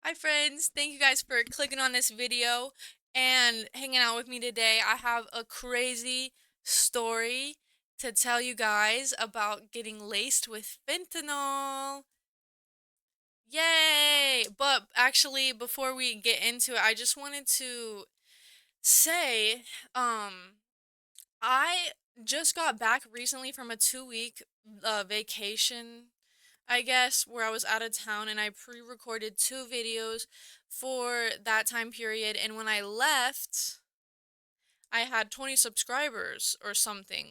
Hi friends, thank you guys for clicking on this video and hanging out with me today. I have a crazy story to tell you guys about getting laced with fentanyl. Yay! But actually, before we get into it, I just wanted to say, I just got back recently from a 2 week vacation, I guess, where I was out of town and I pre-recorded two videos for that time period. And when I left, I had 20 subscribers or something,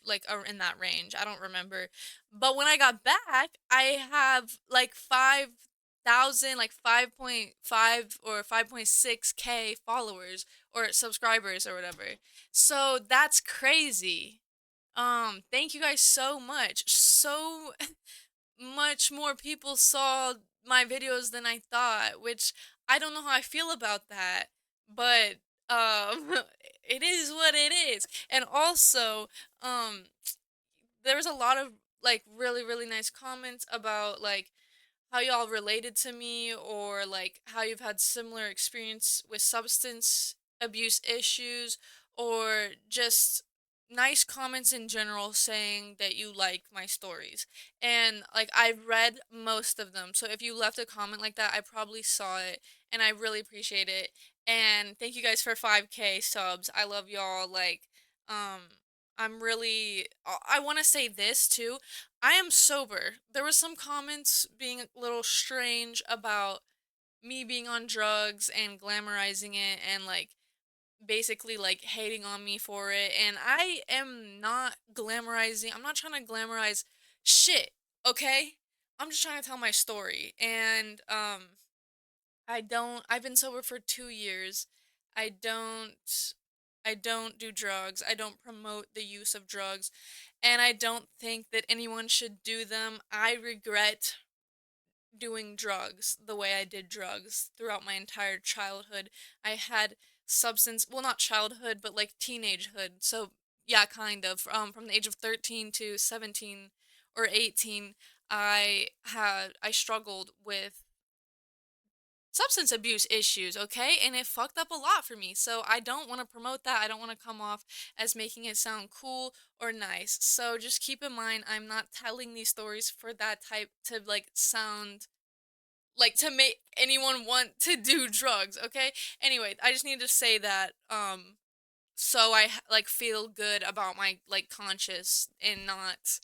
like in that range. I don't remember. But when I got back, I have like 5,000, like 5.5 or 5.6K followers or subscribers or whatever. So that's crazy. Thank you guys so much. So much more people saw my videos than I thought, which I don't know how I feel about that, but um it is what it is. And also, um there was a lot of like really nice comments about like how y'all related to me or like how you've had similar experience with substance abuse issues or just nice comments in general saying that you like my stories. And like I've read most of them. So if you left a comment like that, I probably saw it and I really appreciate it. And thank you guys for 5K subs. I love y'all um I'm really I want to say this too. I am sober. There was some comments being a little strange about me being on drugs and glamorizing it and like basically like hating on me for it. And I am not glamorizing. I'm not trying to glamorize shit, okay? I'm just trying to tell my story. And I've been sober for 2 years. I don't I don't do drugs. I don't promote the use of drugs, and I don't think that anyone should do them. I regret doing drugs the way I did drugs throughout my entire childhood. I had well, not childhood, but like teenagehood. So, yeah, kind of. From the age of 13 to 17 or 18, I struggled with substance abuse issues, okay? And it fucked up a lot for me. So I don't want to promote that. I don't want to come off as making it sound cool or nice. So just keep in mind, I'm not telling these stories for that type to like sound like to make anyone want to do drugs, okay? Anyway, I just need to say that so like feel good about my like conscience and not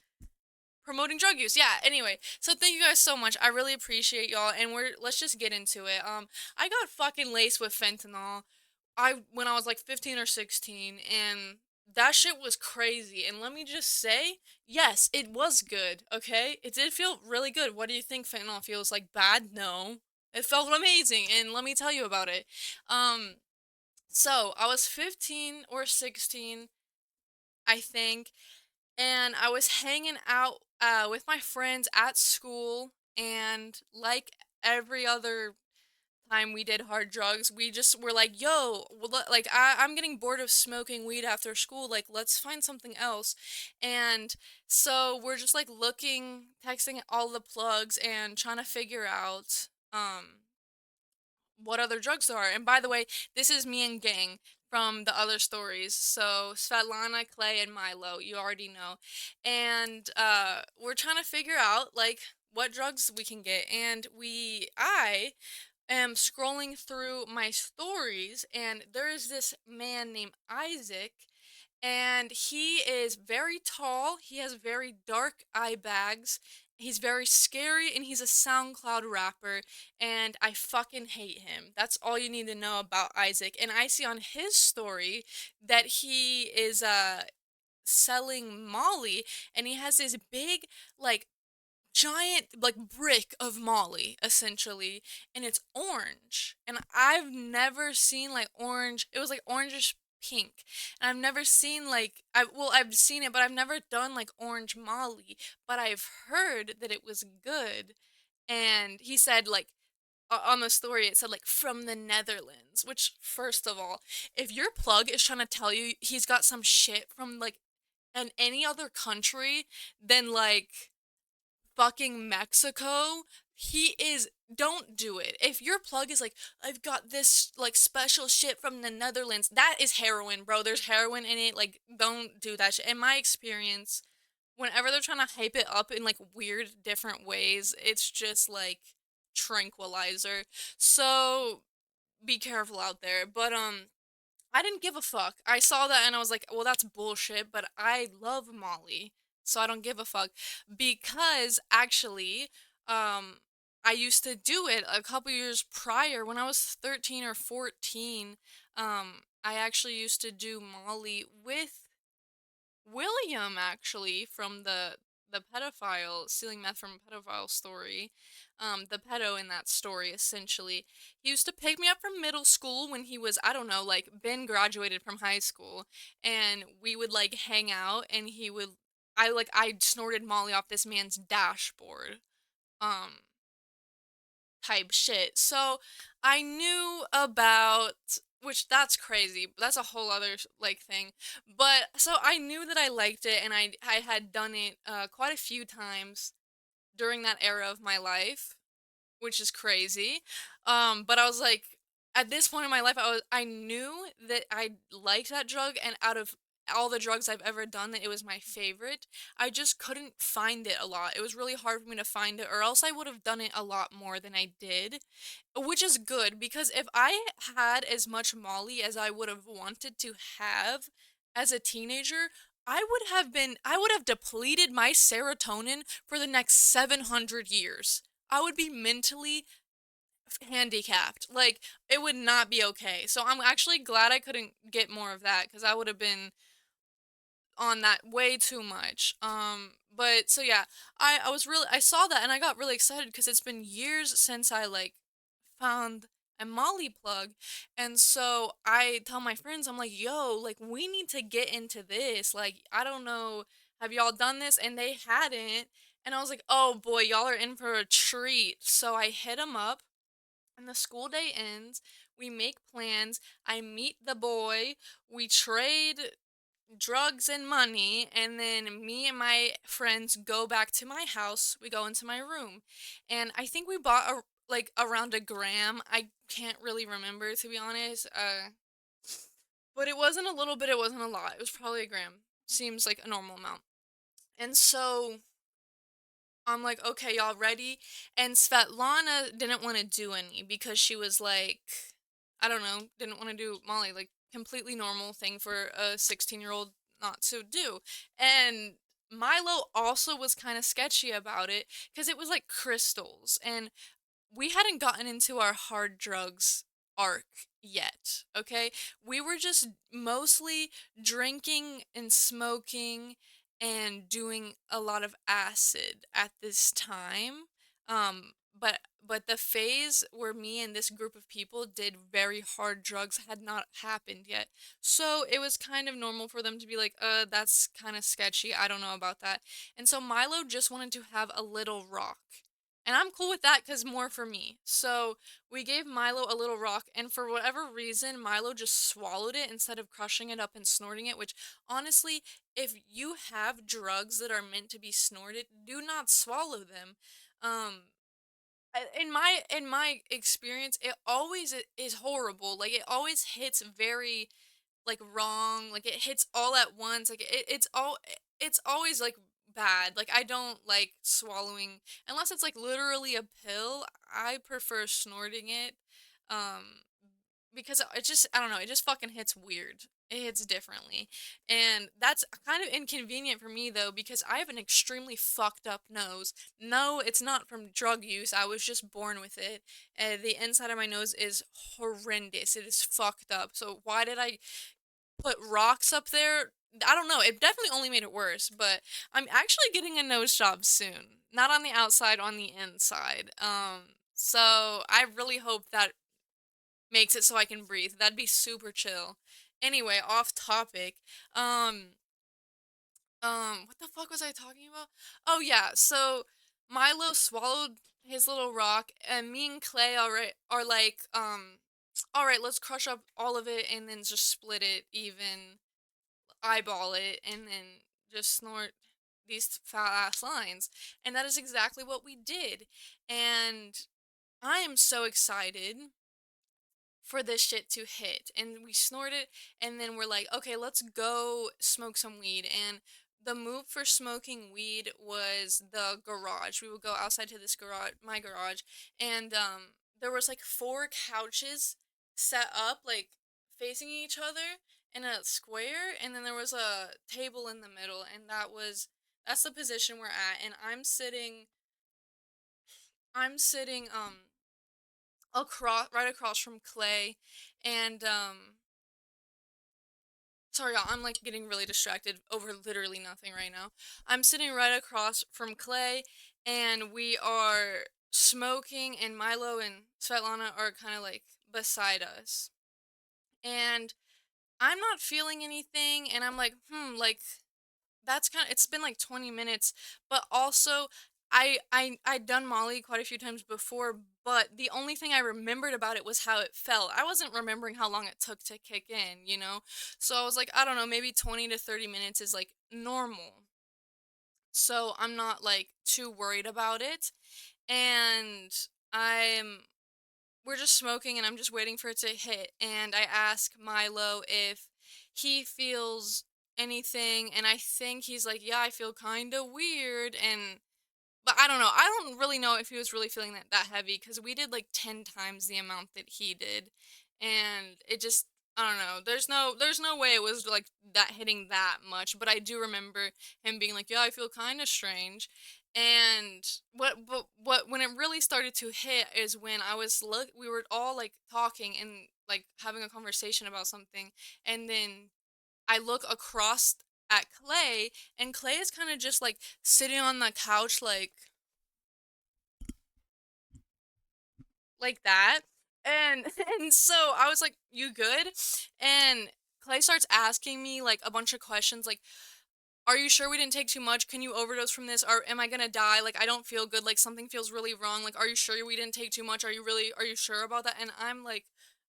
promoting drug use. Yeah, anyway. So thank you guys so much. I really appreciate y'all and let's just get into it. I got fucking laced with fentanyl. I when I was like 15 or 16 and that shit was crazy. And let me just say, yes, it was good, okay? It did feel really good. What do you think fentanyl feels like? Bad? No. It felt amazing and let me tell you about it. Um so I was 15 or 16, I think, and I was hanging out with my friends at school, and like every other time we did hard drugs, we just were like, "Yo, like I'm getting bored of smoking weed after school. Like, let's find something else." And so we're just like looking, texting all the plugs, and trying to figure out what other drugs there are. And by the way, this is me and gang from the other stories. So Svetlana, Clay, and Milo, you already know. And we're trying to figure out like what drugs we can get. And I am scrolling through my stories, and there is this man named Isaac, and he is very tall. He has very dark eye bags. He's very scary, and he's a SoundCloud rapper, and I fucking hate him. That's all you need to know about Isaac. And I see on his story that he is selling Molly, and he has this big like giant like brick of Molly essentially, and it's orange, and I've never seen like orange. It was like orangish pink, and I've never seen like I've seen it, but I've never done like orange Molly, but I've heard that it was good. And he said like on the story it said like from the Netherlands, which first of all, if your plug is trying to tell you he's got some shit from like any other country than like fucking Mexico, He is don't do it. If your plug is like, "I've got this, like, special shit from the Netherlands," that is heroin, bro, there's heroin in it, like, don't do that shit. In my experience, whenever they're trying to hype it up in, like, weird different ways, it's just, like, tranquilizer. So, be careful out there, but, I didn't give a fuck. I saw that and I was like, well, that's bullshit, but I love Molly, so I don't give a fuck. Because actually, um, I used to do it a couple years prior when I was 13 or 14. I actually used to do Molly with William actually from the pedophile stealing meth from a pedophile story. The pedo in that story essentially. He used to pick me up from middle school when he was, I don't know, like been graduated from high school, and we would like hang out and he would I snorted Molly off this man's dashboard. Um type shit. So I knew about, which that's crazy. That's a whole other like thing. But so I knew that I liked it and I had done it quite a few times during that era of my life, which is crazy. But I was like, at this point in my life, I knew that I liked that drug, and out of all the drugs I've ever done, that it was my favorite. I just couldn't find it a lot. It was really hard for me to find it, or else I would have done it a lot more than I did, which is good because if I had as much Molly as I would have wanted to have as a teenager, I would have depleted my serotonin for the next 700 years. I would be mentally handicapped. Like, it would not be okay. So I'm actually glad I couldn't get more of that because I would have been on that way too much. But so yeah, I saw that and I got really excited because it's been years since I like found a Molly plug. And so I tell my friends, I'm like, yo, like we need to get into this. Like, I don't know, have y'all done this? And they hadn't. And I was like, oh boy, y'all are in for a treat. So I hit them up and the school day ends. We make plans. I meet the boy. We trade drugs and money, and then me and my friends go back to my house. We go into my room, and I think we bought like around a gram. I can't really remember, to be honest. But it wasn't a little bit, it wasn't a lot. It was probably a gram. Seems like a normal amount. And so I'm like, okay, y'all ready? And Svetlana didn't want to do any because she was like, I don't know, didn't want to do Molly, like completely normal thing for a 16-year-old not to do. And Milo also was kind of sketchy about it because it was like crystals. And we hadn't gotten into our hard drugs arc yet, okay? We were just mostly drinking and smoking and doing a lot of acid at this time. But the phase where me and this group of people did very hard drugs had not happened yet. So it was kind of normal for them to be like, that's kind of sketchy. I don't know about that. And so Milo just wanted to have a little rock. And I'm cool with that because more for me. So we gave Milo a little rock, and for whatever reason, Milo just swallowed it instead of crushing it up and snorting it. Which, honestly, if you have drugs that are meant to be snorted, do not swallow them. Um, in my experience, it always is horrible. Like it always hits very like wrong, like it hits all at once, like it's always like bad. Like I don't like swallowing unless it's like literally a pill. I prefer snorting it. Um because it just, I don't know, it just fucking hits weird. It hits differently. And that's kind of inconvenient for me though because I have an extremely fucked up nose. No, it's not from drug use. I was just born with it. The inside of my nose is horrendous. It is fucked up. So why did I put rocks up there? I don't know. It definitely only made it worse, but I'm actually getting a nose job soon. Not on the outside, on the inside. So I really hope that makes it so I can breathe. That'd be super chill. Anyway, off topic. Um, what the fuck was I talking about? Oh yeah, so Milo swallowed his little rock, and me and Clay are like, all right, let's crush up all of it and then just split it even, eyeball it, and then just snort. these foul ass lines. And that is exactly what we did. And I am so excited for this shit to hit. And we snort it, and then we're like, okay, let's go smoke some weed. And the move for smoking weed was the garage. We would go outside to this garage, my garage, and there was like four couches set up, like facing each other in a square, and then there was a table in the middle, and that's the position we're at. And I'm sitting across right across from Clay, and sorry y'all, I'm like getting really distracted over literally nothing right now. I'm sitting right across from Clay, and we are smoking, and Milo and Svetlana are kind of like beside us. And I'm not feeling anything, and I'm like, like that's kind of it's been like 20 minutes, but also I'd done Molly quite a few times before, but the only thing I remembered about it was how it felt. I wasn't remembering how long it took to kick in, you know? So I was like, I don't know, maybe 20 to 30 minutes is like normal. So I'm not like too worried about it. And I'm we're just smoking, and I'm just waiting for it to hit, and I ask Milo if he feels anything, and I think he's like, yeah, I feel kind of weird. And but I don't know. I don't really know if he was really feeling that heavy, because we did like 10 times the amount that he did. And it just, I don't know. There's no way it was like that hitting that much, but I do remember him being like, "Yeah, I feel kind of strange." And what when it really started to hit is when we were all like talking and like having a conversation about something, and then I look across at Clay, and Clay is kind of just like sitting on the couch, like that. And and so I was like, "You good?" And Clay starts asking me like a bunch of questions, like, are you sure we didn't take too much? Can you overdose from this? Or am I gonna die? Like, I don't feel good. Like, something feels really wrong. Like, are you sure we didn't take too much? Are you sure about that? And I'm like,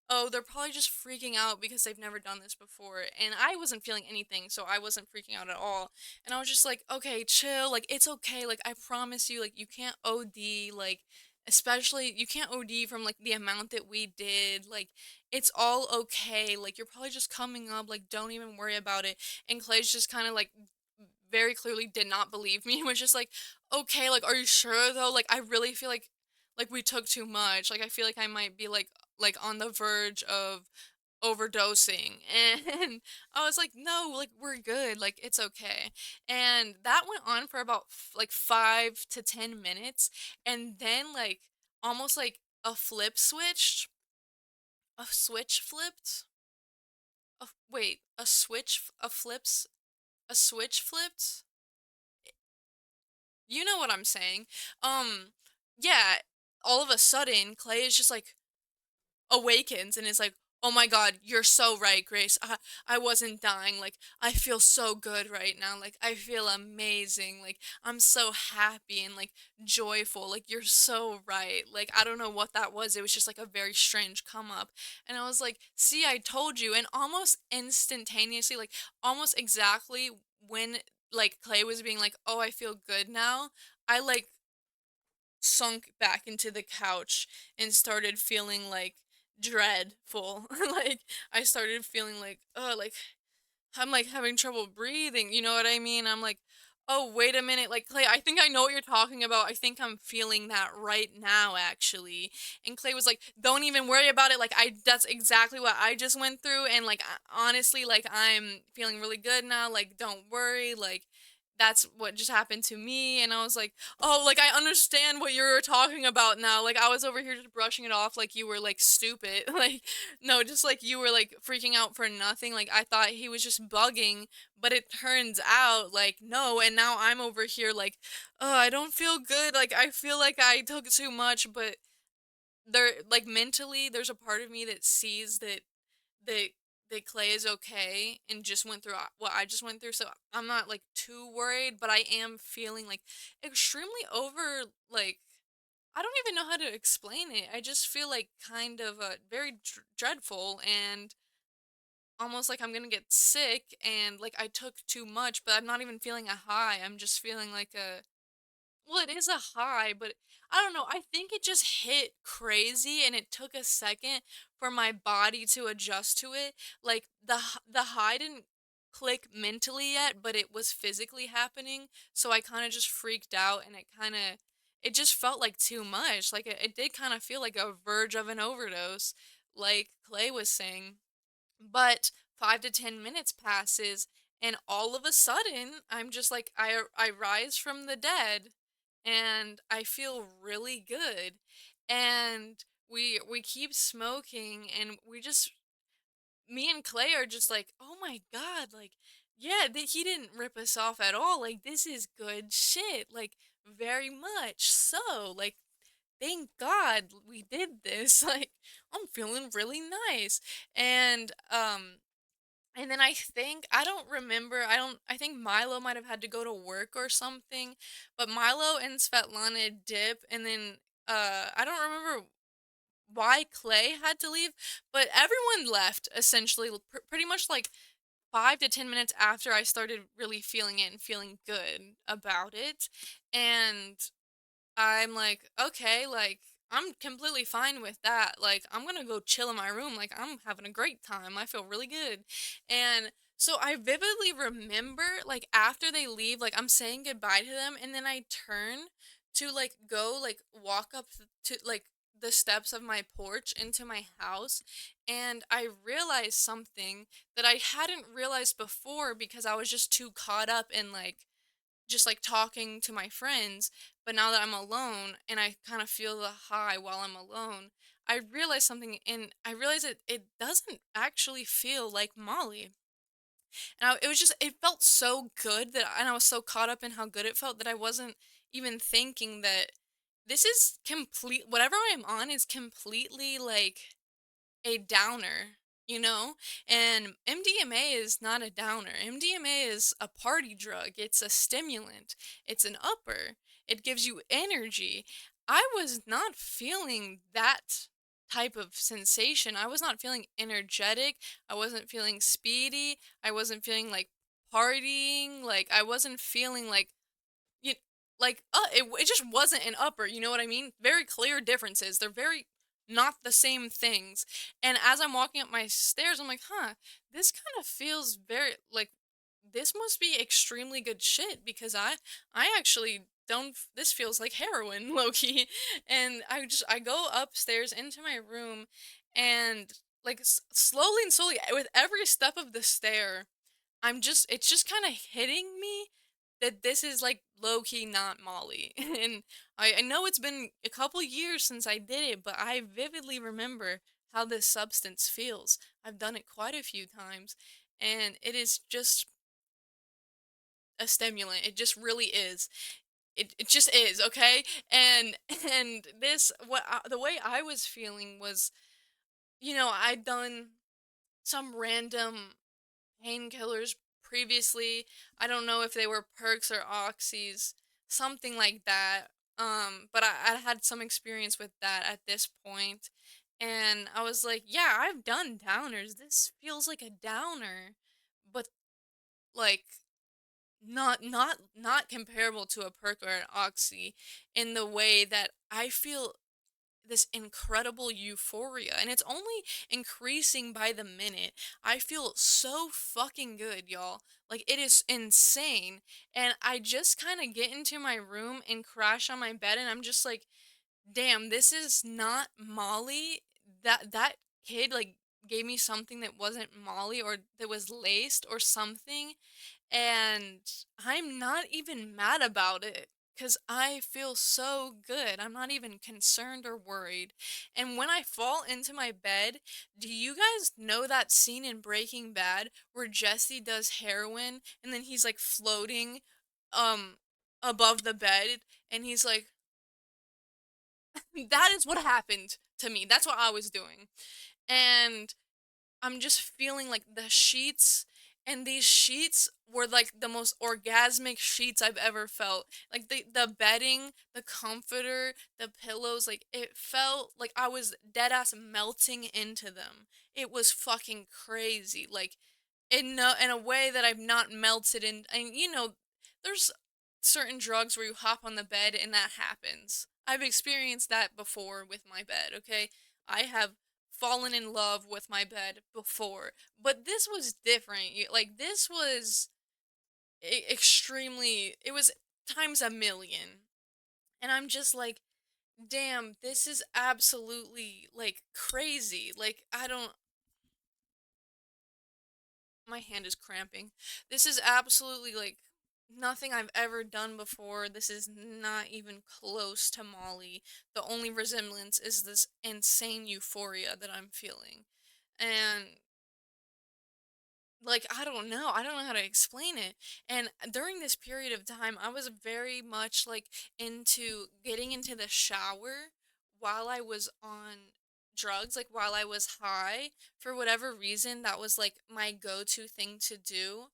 oh, they're probably just freaking out because they've never done this before. And I wasn't feeling anything, so I wasn't freaking out at all. And I was just like, okay, chill. Like, it's okay. Like, I promise you, like, you can't OD. Like, especially, you can't OD from, like, the amount that we did. Like, it's all okay. Like, you're probably just coming up. Like, don't even worry about it. And Clay's just kind of like, very clearly did not believe me. Was just like, okay, like, are you sure though? Like, I really feel like we took too much. Like, I feel like I might be like on the verge of overdosing. And I was like, no, like, we're good. Like, it's okay. And that went on for about like 5 to 10 minutes. And then like almost like a switch flipped. Wait, a switch flipped. You know what I'm saying. Um, yeah, all of a sudden, Clay is just like awakens and is like, "Oh my God, you're so right, Grace. I wasn't dying. Like, I feel so good right now. Like, I feel amazing. Like, I'm so happy and like joyful. Like, you're so right. Like, I don't know what that was. It was just like a very strange come up." And I was like, "See, I told you." And almost instantaneously, like almost exactly when like Clay was being like, "Oh, I feel good now," I like sunk back into the couch and started feeling like dreadful. Like, I started feeling like, oh, like I'm like having trouble breathing, you know what I mean? I'm like, oh, wait a minute, like, Clay, I think I know what you're talking about. I think I'm feeling that right now, actually. And Clay was like, don't even worry about it. Like, that's exactly what I just went through. And like, honestly, like, I'm feeling really good now. Like, don't worry. Like, that's what just happened to me. And I was like, oh, like, I understand what you're talking about now. Like, I was over here just brushing it off like you were like stupid. Like, no, just like you were like freaking out for nothing. Like, I thought he was just bugging, but it turns out like no. And now I'm over here like, oh, I don't feel good. Like, I feel like I took too much. But there, like, mentally, there's a part of me that sees that that Clay is okay and just went through what I just went through. So I'm not like too worried, but I am feeling like extremely over, like, I don't even know how to explain it. I just feel like kind of very dreadful. And almost like I'm gonna get sick and like I took too much, but I'm not even feeling a high. I'm just feeling like a well, it is a high, but I don't know. I think it just hit crazy and it took a second for my body to adjust to it. Like the high didn't click mentally yet, but it was physically happening. So I kind of just freaked out and it just felt like too much. Like it did kind of feel like a verge of an overdose, like Clay was saying. But 5 to 10 minutes passes and all of a sudden I'm just like I rise from the dead and I feel really good. And we keep smoking and we just me and Clay are just like, "Oh my god, like yeah, he didn't rip us off at all. Like this is good shit. Like very much so. Like thank God we did this. Like I'm feeling really nice." And and then I think I don't remember, I think Milo might have had to go to work or something, but Milo and Svetlana dip and then I don't remember why Clay had to leave, but everyone left essentially pretty much like 5 to 10 minutes after I started really feeling it and feeling good about it. And I'm like, okay, like, I'm completely fine with that. Like, I'm gonna go chill in my room. Like, I'm having a great time. I feel really good. And so I vividly remember, like, after they leave, like, I'm saying goodbye to them, and then I turn to, like, go, like, walk up to, like, the steps of my porch into my house, and I realized something that I hadn't realized before because I was just too caught up in, like, just like talking to my friends, but now that I'm alone and I kind of feel the high while I'm alone, I realize something and I realize it doesn't actually feel like Molly. And it was just it felt so good that and I was so caught up in how good it felt that I wasn't even thinking that this is complete whatever I'm on is completely like a downer, you know? And MDMA is not a downer. MDMA is a party drug, it's a stimulant, it's an upper, it gives you energy. I was not feeling that type of sensation. I was not feeling energetic. I wasn't feeling speedy. I wasn't feeling like partying. Like, I wasn't feeling like you like, it just wasn't an upper, you know what I mean? Very clear differences. They're very not the same things. And as I'm walking up my stairs, I'm like, "Huh, this kind of feels very like this must be extremely good shit because I actually don't this feels like heroin, low key." And I go upstairs into my room and like slowly and slowly with every step of the stair it's just kind of hitting me that this is like low key not Molly. And I know it's been a couple years since I did it, but I vividly remember how this substance feels. I've done it quite a few times, and it is just a stimulant. It just really is. It just is, okay? And and this the way I was feeling was, I'd done some random painkillers previously. I don't know if they were perks or oxys, something like that. But I had some experience with that at this point, and I was like, yeah, I've done downers. This feels like a downer, but like not comparable to a perk or an oxy in the way that I feel this incredible euphoria and it's only increasing by the minute. I feel so fucking good, y'all. Like it is insane. And I just kind of get into my room and crash on my bed and I'm just like, "Damn, this is not Molly." That kid like gave me something that wasn't Molly or that was laced or something and I'm not even mad about it because I feel so good. I'm not even concerned or worried. And when I fall into my bed, do you guys know that scene in Breaking Bad where Jesse does heroin and then he's like floating um above the bed and he's like that is what happened to me. That's what I was doing. And I'm just feeling like the sheets and these sheets were like the most orgasmic sheets I've ever felt. Like the bedding, the comforter, the pillows, like it felt like I was dead ass melting into them. It was fucking crazy. Like in a way that I've not melted in. And there's certain drugs where you hop on the bed and that happens. I've experienced that before with my bed, okay? I have fallen in love with my bed before, but this was different. Like this was extremely, it was times a million. And I'm just like, damn, this is absolutely like crazy. Like I don't, my hand is cramping. This is absolutely like nothing I've ever done before. This is not even close to Molly. The only resemblance is this insane euphoria that I'm feeling. And like I don't know. I don't know how to explain it. And during this period of time, I was very much like into getting into the shower while I was on drugs, like while I was high. For whatever reason, that was like my go-to thing to do.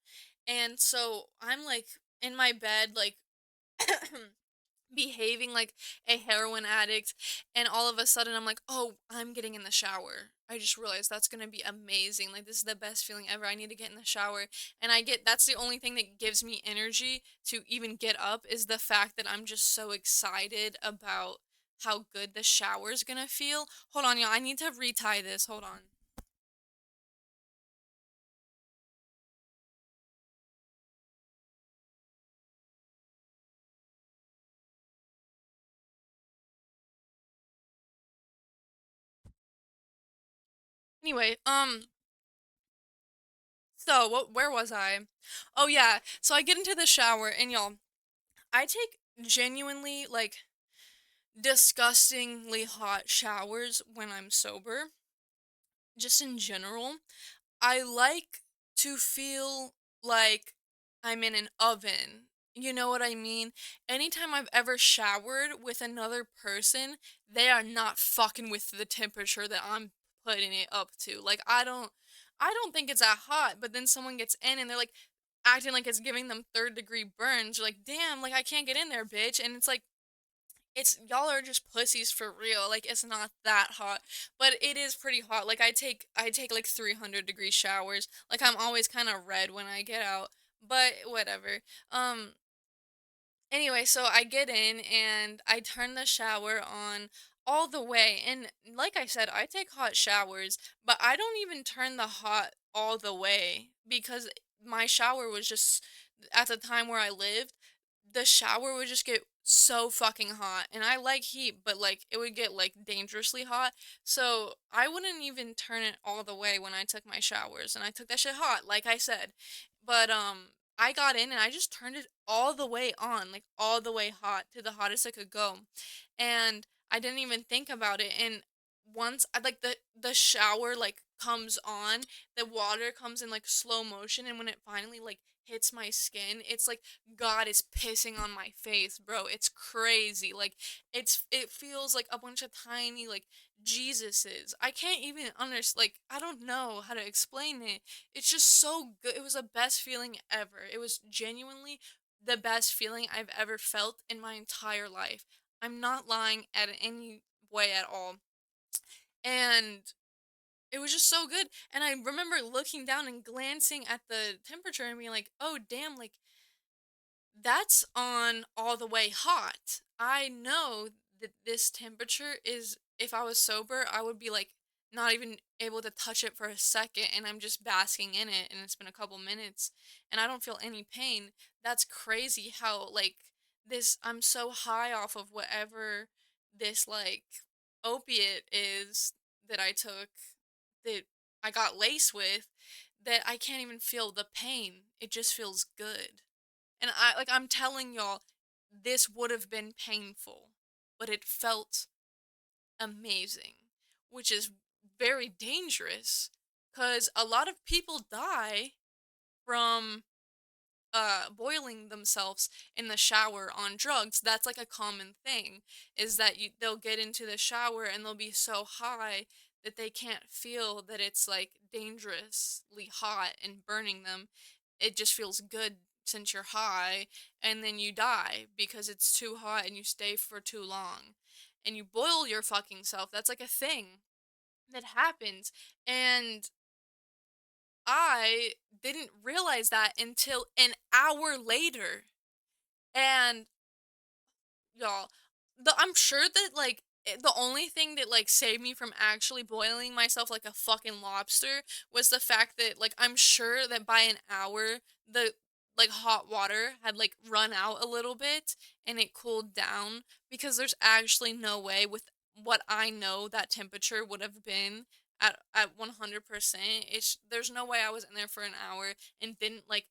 And so I'm like in my bed like behaving like a heroin addict, and all of a sudden I'm like, oh, I'm getting in the shower. I just realized that's gonna be amazing. Like this is the best feeling ever. I need to get in the shower. And that's the only thing that gives me energy to even get up, is the fact that I'm just so excited about how good the shower's gonna feel. Hold on, y'all, I need to retie this. Hold on. Anyway, so where was I? Oh yeah, so I get into the shower, and y'all, I take genuinely like disgustingly hot showers when I'm sober, just in general. I like to feel like I'm in an oven. You know what I mean? Anytime I've ever showered with another person, they are not fucking with the temperature that I'm putting it up to. Like I don't think it's that hot, but then someone gets in and they're like acting like it's giving them third degree burns. You're like, "Damn, like I can't get in there, bitch." And it's like it's y'all are just pussies for real. Like it's not that hot, but it is pretty hot. Like I take like 300-degree showers. Like I'm always kind of red when I get out, but whatever. Um Anyway, so I get in and I turn the shower on all the way. And like I said, I take hot showers, but I don't even turn the hot all the way because my shower was just at the time where I lived, the shower would just get so fucking hot. And I like heat, but like it would get like dangerously hot. So I wouldn't even turn it all the way when I took my showers. And I took that shit hot, like I said. But I got in and I just turned it all the way on, like all the way hot to the hottest it could go. And I didn't even think about it. And once I like the shower like comes on, the water comes in like slow motion, and when it finally like hits my skin, it's like God is pissing on my face, bro. It's crazy. Like it feels like a bunch of tiny like Jesuses. I can't even understand. Like I don't know how to explain it. It's just so good. It was the best feeling ever. It was genuinely the best feeling I've ever felt in my entire life. I'm not lying at any way at all. And it was just so good. And I remember looking down and glancing at the temperature and being like, oh, damn, like that's on all the way hot. I know that this temperature is, if I was sober, I would be like not even able to touch it for a second, and I'm just basking in it and it's been a couple minutes and I don't feel any pain. That's crazy how like this I'm so high off of whatever this like opiate is that I took, that I got laced with, that I can't even feel the pain. It just feels good. And I'm telling y'all, this would have been painful, but it felt amazing, which is very dangerous cuz a lot of people die from boiling themselves in the shower on drugs. That's like a common thing, is that they'll get into the shower and they'll be so high that they can't feel that it's like dangerously hot and burning them. It just feels good since you're high, and then you die because it's too hot and you stay for too long. And you boil your fucking self. That's like a thing that happens. And I didn't realize that until an hour later. And y'all, I'm sure that like the only thing that like saved me from actually boiling myself like a fucking lobster was the fact that like I'm sure that by an hour the like hot water had like run out a little bit and it cooled down, because there's actually no way with what I know that temperature would have been at 100%. It's there's no way I was in there for an hour and didn't like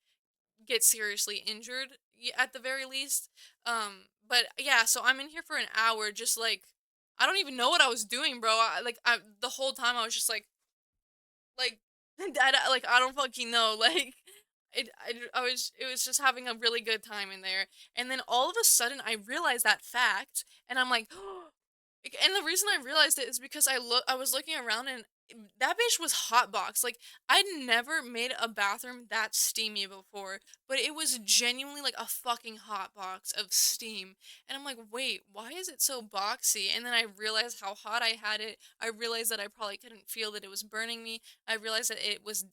get seriously injured at the very least. But yeah, so I'm in here for an hour, just like I don't even know what I was doing, bro. I the whole time I was just like like I don't fucking know, like I was it was just having a really good time in there, and then all of a sudden I realized that fact, and I'm like, and the reason I realized it is because I was looking around and that bitch was hot box. Like I'd never made a bathroom that steamy before, but it was genuinely like a fucking hot box of steam. And I'm like, "Wait, why is it so boxy?" And then I realized how hot I had it. I realized that I probably couldn't feel that it was burning me. I realized that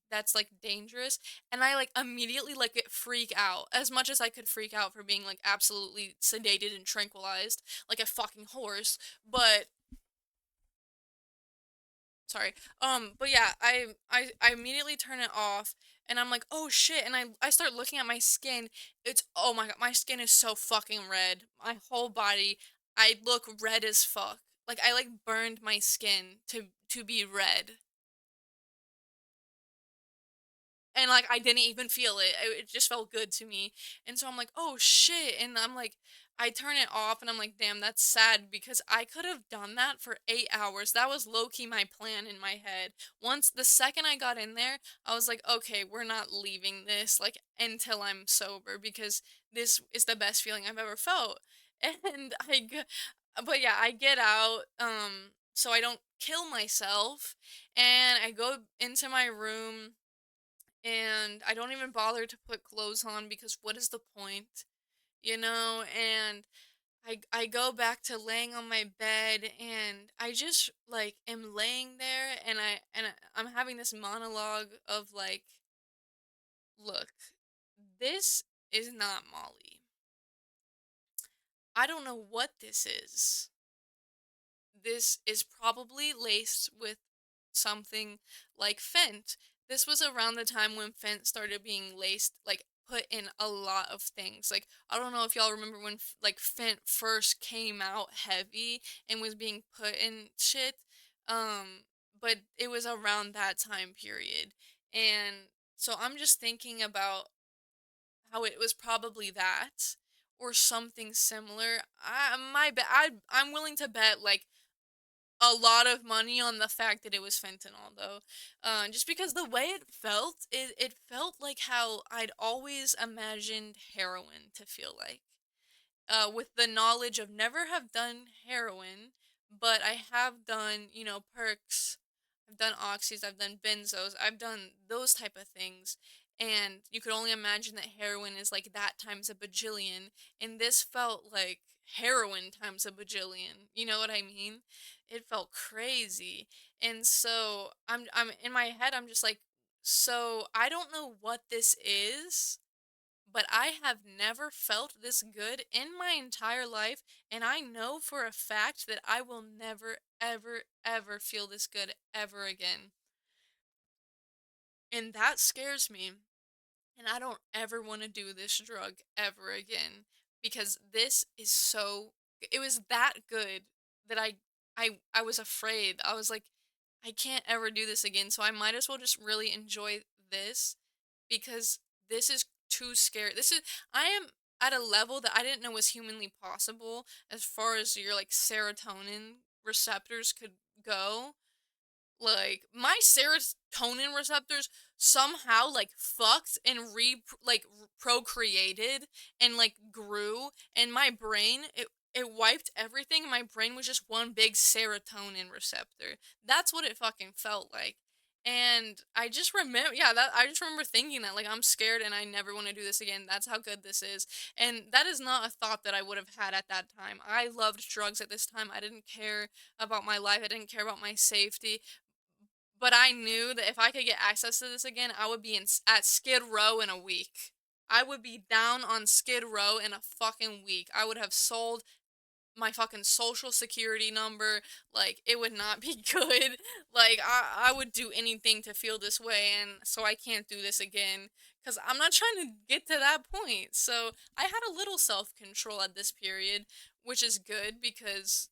that's like dangerous, and I like immediately like get freak out as much as I could freak out for being like absolutely sedated and tranquilized like a fucking horse. But sorry. But yeah, I immediately turn it off and I'm like, "Oh shit." And I start looking at my skin. It's oh my god, my skin is so fucking red. My whole body, I look red as fuck. Like I like burned my skin to be red. And like I didn't even feel it. It just felt good to me. And so I'm like, "Oh shit." And I'm like I turn it off and I'm like, "Damn, that's sad because I could have done that for 8 hours." That was low key my plan in my head. Once the second I got in there, I was like, "Okay, we're not leaving this like until I'm sober because this is the best feeling I've ever felt." And but yeah, I get out so I don't kill myself, and I go into my room and I don't even bother to put clothes on because what is the point? You know, and I go back to laying on my bed and I just like am laying there and I'm having this monologue of like, look, this is not Molly. I don't know what this is. This is probably laced with something like Fent. This was around the time when Fent started being laced, like put in a lot of things. Like I don't know if y'all remember when like Fent first came out heavy and was being put in shit. But it was around that time period. And so I'm just thinking about how it was probably that or something similar. I'm willing to bet like a lot of money on the fact that it was fentanyl though, just because the way it felt, it felt like how I'd always imagined heroin to feel like, with the knowledge of never have done heroin, but I have done, you know, perks, I've done oxys, I've done benzos, I've done those type of things. And you could only imagine that heroin is like that times a bajillion, and this felt like heroin times a bajillion. You know what I mean? It felt crazy. And so I'm in my head I'm just like, so I don't know what this is, but I have never felt this good in my entire life, and I know for a fact that I will never, ever, ever feel this good ever again. And that scares me, and I don't ever want to do this drug ever again because this is so it was that good that I was afraid. I was like, I can't ever do this again, so I might as well just really enjoy this because this is too scary. This is I am at a level that I didn't know was humanly possible as far as your like serotonin receptors could go. Like my serotonin receptors somehow like fucked and procreated and like grew, and my brain it wiped everything, and my brain was just one big serotonin receptor. That's what it fucking felt like. And I just remember, yeah, that I just remember thinking that, like, I'm scared and I never want to do this again. That's how good this is. And that is not a thought that I would have had at that time. I loved drugs at this time. I didn't care about my life. I didn't care about my safety. But I knew that if I could get access to this again, I would be at Skid Row in a week. I would be down on Skid Row in a fucking week. I would have sold my fucking social security number. Like, it would not be good. Like, I would do anything to feel this way, and so I can't do this again. Because I'm not trying to get to that point. So I had a little self control at this period, which is good because,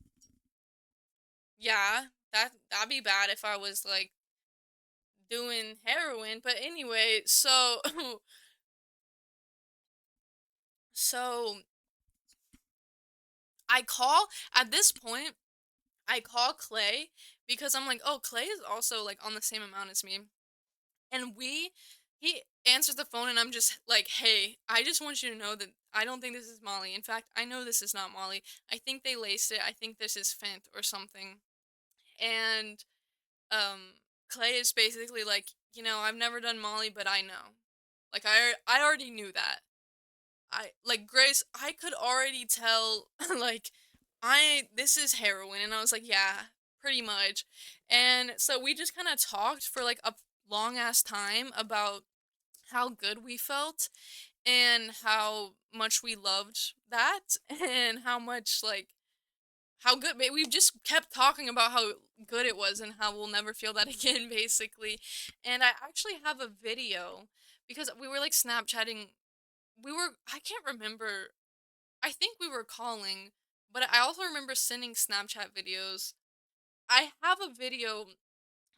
yeah, that'd be bad if I was like doing heroin. But anyway, so so I call at this point, I call Clay because I'm like, oh, Clay is also like on the same amount as me. And he answers the phone and I'm just like, hey, I just want you to know that I don't think this is Molly. In fact, I know this is not Molly. I think they laced it. I think this is Fent or something. And Clay is basically like, I've never done Molly, but I know. Like I already knew that. I like Grace, I could already tell like I this is heroin, and I was like, yeah, pretty much. And so we just kind of talked for like a long ass time about how good we felt and how much we loved that and how much like how good we just kept talking about how good it was and how we'll never feel that again basically. And I actually have a video because we were like Snapchatting, I can't remember. I think we were calling, but I also remember sending Snapchat videos. I have a video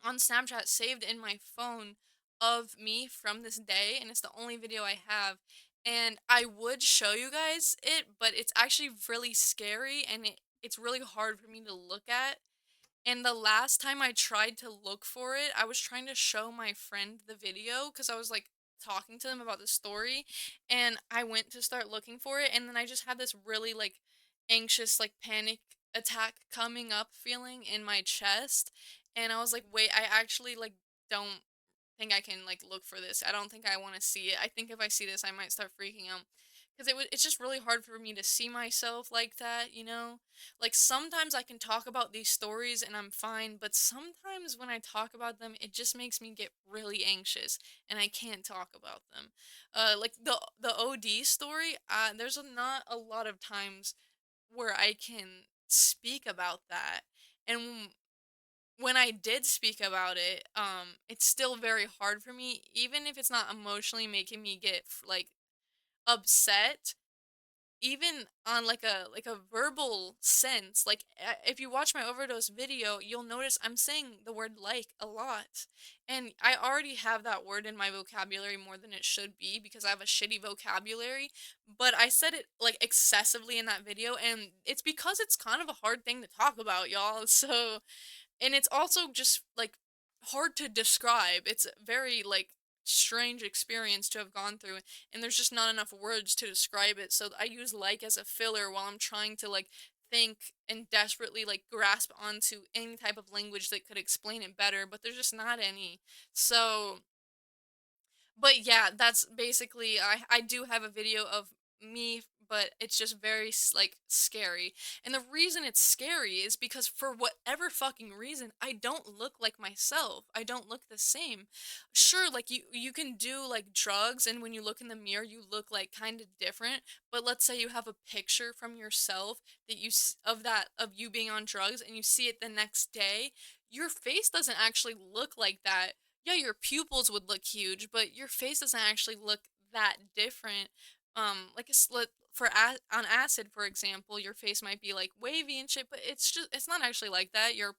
on Snapchat saved in my phone of me from this day, and it's the only video I have. And I would show you guys it, but it's actually really scary and it's really hard for me to look at. And the last time I tried to look for it, I was trying to show my friend the video because I was like talking to them about the story. And I went to start looking for it. And then I just had this really like anxious, like panic attack coming up feeling in my chest. And I was like, wait, I actually like don't think I can like look for this. I don't think I want to see it. I think if I see this, I might start freaking out because it's just really hard for me to see myself like that. Like sometimes I can talk about these stories and I'm fine, but sometimes when I talk about them, it just makes me get really anxious and I can't talk about them. Like the OD story, not a lot of times where I can speak about that. And when I did speak about it, it's still very hard for me, even if it's not emotionally making me get like upset, even on like a verbal sense. Like if you watch my overdose video, you'll notice I'm saying the word like a lot. And I already have that word in my vocabulary more than it should be because I have a shitty vocabulary, but I said it like excessively in that video and it's because it's kind of a hard thing to talk about, y'all. So and it's also just like hard to describe. It's a very like strange experience to have gone through and there's just not enough words to describe it. So I use like as a filler while I'm trying to like think and desperately like grasp onto any type of language that could explain it better, but there's just not any. So but yeah, that's basically I do have a video of me, but it's just very like scary. And the reason it's scary is because for whatever fucking reason, I don't look like myself. I don't look the same. Sure, like you can do like drugs and when you look in the mirror, you look like kind of different, but let's say you have a picture from yourself that of you being on drugs and you see it the next day, your face doesn't actually look like that. Yeah, your pupils would look huge, but your face doesn't actually look that different. Like a slit on acid, for example, your face might be like wavy and shit, but it's not actually like that. Your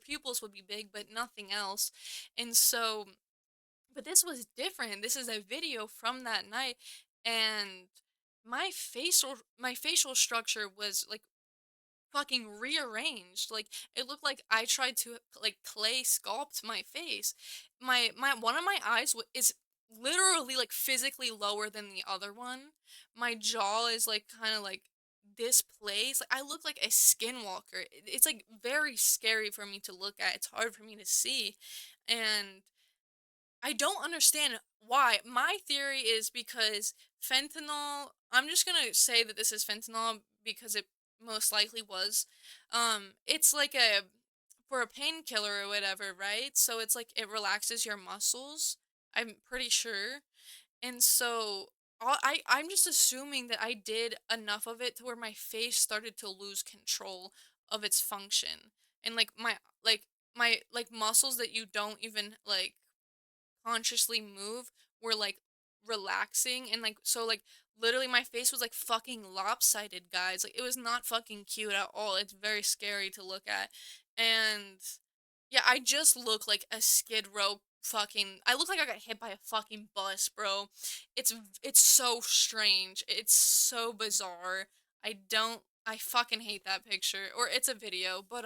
pupils would be big, but nothing else. And so, but this was different. This is a video from that night, and my facial structure was like fucking rearranged. Like it looked like I tried to like clay sculpt my face. My one of my eyes is literally like physically lower than the other one. My jaw is like kind of like this place, like I look like a skinwalker. It's like very scary for me to look at. It's hard for me to see. And I don't understand why. My theory is because fentanyl, I'm just gonna say that this is fentanyl because it most likely was. It's like a for a painkiller or whatever, right? So it's like it relaxes your muscles. I'm pretty sure. And so I'm just assuming that I did enough of it to where my face started to lose control of its function. And like my like muscles that you don't even like consciously move were like relaxing and like so like literally my face was like fucking lopsided, guys. Like it was not fucking cute at all. It's very scary to look at. And yeah, I just look like a skid row fucking I look like I got hit by a fucking bus, bro. It's so strange. It's so bizarre. I fucking hate that picture or it's a video, but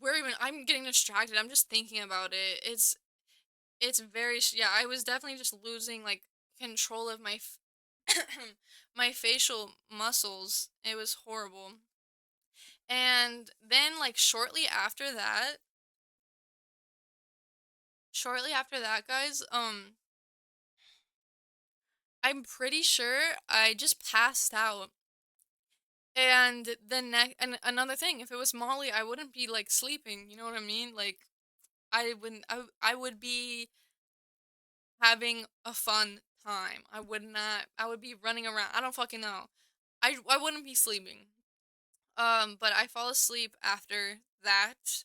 we're even I'm getting distracted. I'm just thinking about it. It's very yeah, I was definitely just losing like control of my facial muscles. It was horrible. And then like shortly after that, guys, I'm pretty sure I just passed out. And the next and another thing, if it was Molly, I wouldn't be like sleeping, you know what I mean? Like I would be having a fun time. I would not I would be running around. I don't fucking know. I wouldn't be sleeping. But I fall asleep after that.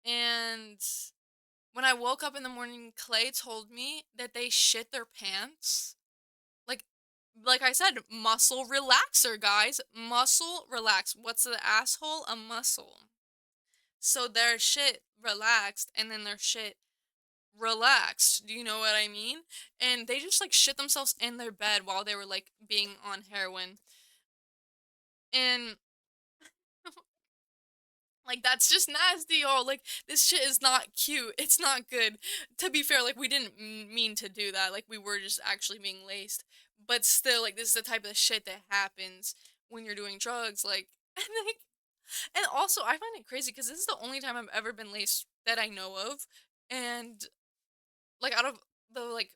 And when I woke up in the morning, Clay told me that they shit their pants. Like like I said, muscle relaxer, guys. Muscle relax. What's the asshole? A muscle. So their shit relaxed and then their shit relaxed. Do you know what I mean? And they just like shit themselves in their bed while they were like being on heroin. And like that's just nasty, y'all. Like this shit is not cute. It's not good. To be fair, like we didn't mean to do that. Like we were just actually being laced. But still, like this is the type of shit that happens when you're doing drugs. Like and also I find it crazy because this is the only time I've ever been laced that I know of. And like out of the like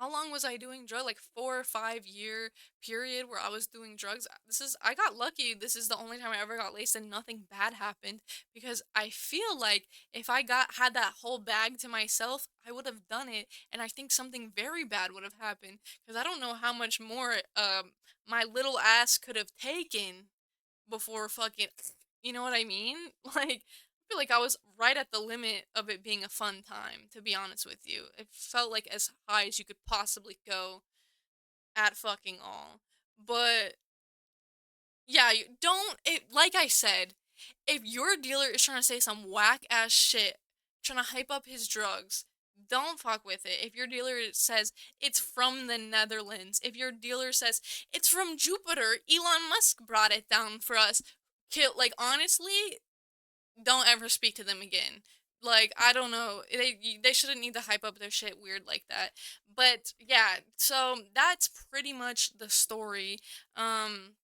how long was I doing drug? Like 4 or 5 year period where I was doing drugs. I got lucky. This is the only time I ever got laced and nothing bad happened because I feel like if I had that whole bag to myself, I would have done it, and I think something very bad would have happened because I don't know how much more my little ass could have taken before fucking, you know what I mean? Like, I feel like I was right at the limit of it being a fun time, to be honest with you. It felt like as high as you could possibly go at fucking all. But yeah, you don't it like I said, if your dealer is trying to say some whack ass shit, trying to hype up his drugs, don't fuck with it. If your dealer says it's from the Netherlands, if your dealer says it's from Jupiter, Elon Musk brought it down for us, like honestly, don't ever speak to them again. Like I don't know, they shouldn't need to hype up their shit weird like that. But yeah, so that's pretty much the story. Um,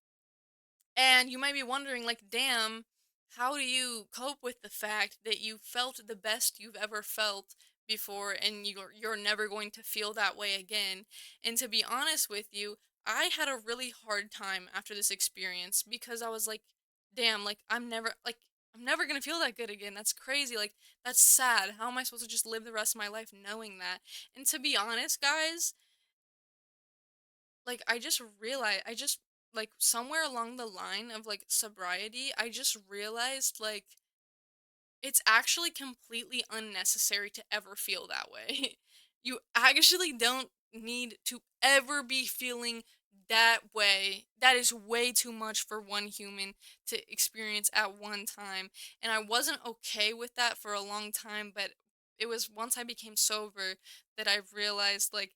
and you might be wondering, like, damn, how do you cope with the fact that you felt the best you've ever felt before and you're never going to feel that way again? And to be honest with you, I had a really hard time after this experience because I was like, damn, like I'm never gonna feel that good again. That's crazy. Like that's sad. How am I supposed to just live the rest of my life knowing that? And to be honest, guys, like I just like somewhere along the line of like sobriety, I just realized like it's actually completely unnecessary to ever feel that way. You actually don't need to ever be feeling that way. That is way too much for one human to experience at one time. And I wasn't okay with that for a long time, but it was once I became sober that I realized like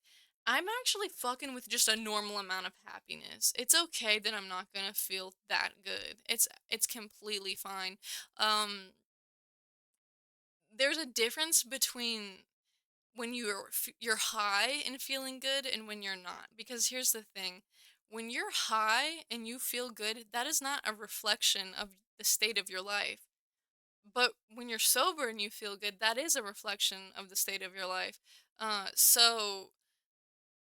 I'm actually fucking with just a normal amount of happiness. It's okay that I'm not gonna feel that good. It's completely fine. Um there's a difference between when you're high and feeling good and when you're not. Because here's the thing. When you're high and you feel good, that is not a reflection of the state of your life. But when you're sober and you feel good, that is a reflection of the state of your life. So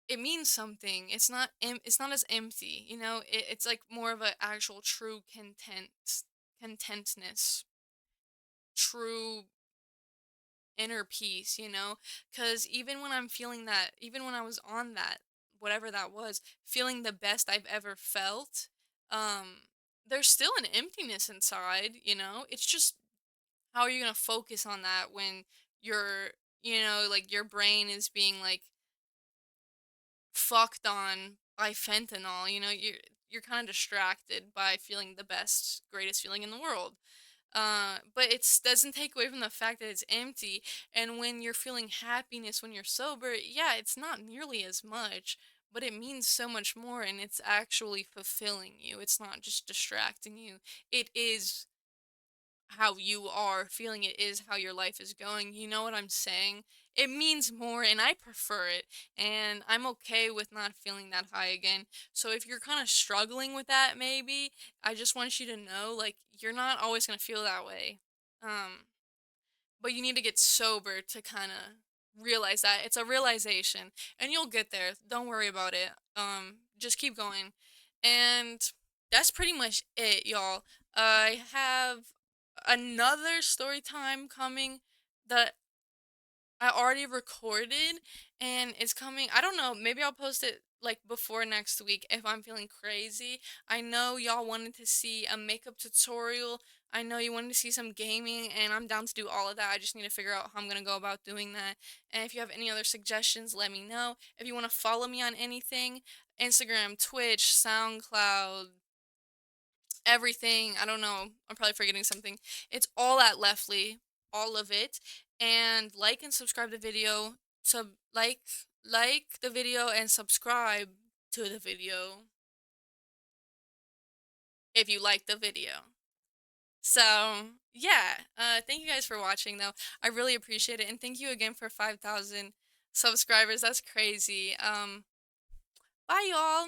it means something. It's not as empty, you know? It's like more of an actual true contentness, true inner peace, you know? Cuz even when I'm feeling that, even when I was on that, whatever that was, feeling the best I've ever felt, um there's still an emptiness inside, you know? It's just how are you going to focus on that when your like your brain is being like fucked on by fentanyl, you know? You're kind of distracted by feeling the best, greatest feeling in the world. But it doesn't take away from the fact that it's empty. And when you're feeling happiness when you're sober, yeah, it's not nearly as much, but it means so much more and it's actually fulfilling you. It's not just distracting you. It is how you are feeling, it is how your life is going. You know what I'm saying? It means more and I prefer it. And I'm okay with not feeling that high again. So if you're kind of struggling with that, maybe, I just want you to know like you're not always going to feel that way. Um but you need to get sober to kind of realize that. It's a realization and you'll get there. Don't worry about it. Just keep going. And that's pretty much it, y'all. I have another story time coming that I already recorded and it's coming. I don't know, maybe I'll post it like before next week if I'm feeling crazy. I know y'all wanted to see a makeup tutorial. I know you wanted to see some gaming and I'm down to do all of that. I just need to figure out how I'm going to go about doing that. And if you have any other suggestions, let me know. If you want to follow me on anything, Instagram, Twitch, SoundCloud, everything. I don't know. I'm probably forgetting something. It's all at Leftly, all of it. And like and subscribe the video. Sub like the video and subscribe to the video if you like the video. So yeah, thank you guys for watching though. I really appreciate it, and thank you again for 5,000 subscribers. That's crazy. Bye y'all.